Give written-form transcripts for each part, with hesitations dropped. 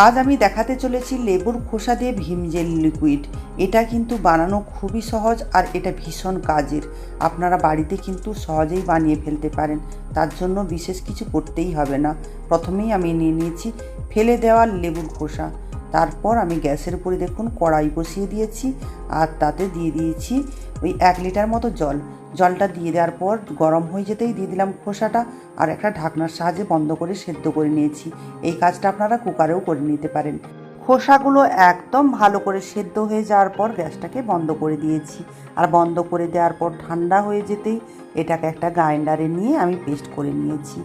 আজ আমি দেখাতে চলেছি লেবুর খোসা দিয়ে ভীম জেল লিকুইড। এটা কিন্তু বানানো খুবই সহজ আর এটা ভীষণ কাজের। আপনারা বাড়িতে কিন্তু সহজেই বানিয়ে ফেলতে পারেন, তার জন্য বিশেষ কিছু করতেই হবে না। প্রথমেই আমি নিয়ে নিয়েছি ফেলে দেওয়া লেবুর খোসা। তারপর আমি গ্যাসের উপরে দেখুন কড়াই বসিয়ে দিয়েছি আর তাতে দিয়ে দিয়েছি ওই 1 লিটার মতো জল। জলটা দিয়ে দেওয়ার পর গরম হয়ে যেতেই দিয়ে দিলাম খোসাটা আর একটা ঢাকনার সাহায্যে বন্ধ করে সেদ্ধ করে নিয়েছি। এই কাজটা আপনারা কুকারেও করে নিতে পারেন। খোসাগুলো একদম ভালো করে সেদ্ধ হয়ে যাওয়ার পর গ্যাসটাকে বন্ধ করে দিয়েছি আর বন্ধ করে দেওয়ার পর ঠান্ডা হয়ে যেতেই এটাকে একটা গ্রাইন্ডারে নিয়ে আমি পেস্ট করে নিয়েছি।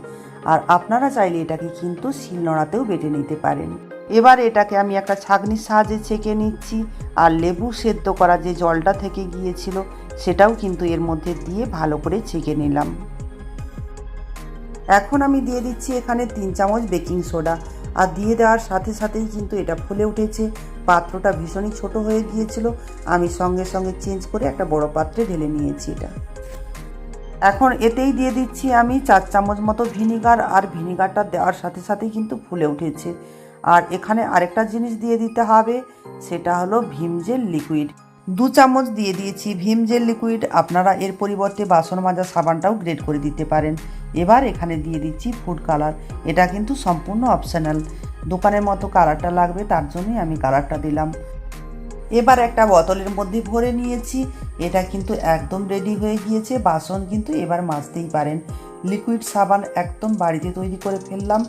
আর আপনারা চাইলে এটাকে কিন্তু শিলনোড়াতেও বেটে নিতে পারেন। এবার এটাকে আমি একটা ছাঁকনির সাহায্যে ছেঁকে নিচ্ছি আর লেবু সেদ্ধ করা যে জলটা থেকে গিয়েছিল সেটাও কিন্তু এর মধ্যে দিয়ে ভালো করে ছেঁকে নিলাম। এখন আমি দিয়ে দিচ্ছি এখানে 3 চামচ বেকিং সোডা আর দিয়ে দেওয়ার সাথে সাথেই কিন্তু এটা ফুলে উঠেছে। পাত্রটা ভীষণই ছোট হয়ে গিয়েছিল, আমি সঙ্গে সঙ্গে চেঞ্জ করে একটা বড় পাত্রে ঢেলে নিয়েছি এটা। এখন এতেই দিয়ে দিচ্ছি আমি 4 চামচ মতো ভিনিগার আর ভিনিগারটা দেওয়ার সাথে সাথেই কিন্তু ফুলে উঠেছে। আর এখানে আরেকটা জিনিস দিয়ে দিতে হবে, সেটা হলো ভীম জেল লিকুইড। 2 চামচ দিয়ে দিয়েছি ভীম জেল লিকুইড। আপনারা এর পরিবর্তে বাসন মাজা সাবানটাও গ্রেড করে দিতে পারেন। এবার এখানে দিয়ে দিচ্ছি ফুড কালার। এটা কিন্তু সম্পূর্ণ অপশনাল, দোকানের মতো কালারটা লাগবে তার জন্যই আমি কালারটা দিলাম। এবার একটা বোতলের মধ্যে ভরে নিয়েছি। এটা কিন্তু একদম রেডি হয়ে গিয়েছে। বাসন কিন্তু এবার মাজতেই পারেন। লিকুইড সাবান একদম বাড়িতে তৈরি করে ফেললাম,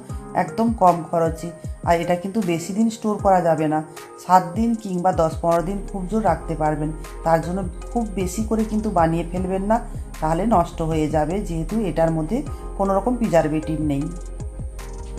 একদম কম খরচে। আর এটা কিন্তু বেশি দিন স্টোর করা যাবে না, 7 দিন কিংবা 10-15 দিন খুব জোর রাখতে পারবেন। তার জন্য খুব বেশি করে কিন্তু বানিয়ে ফেলবেন না, তাহলে নষ্ট হয়ে যাবে, যেহেতু এটার মধ্যে কোনো রকম প্রিজারভেটিভ নেই।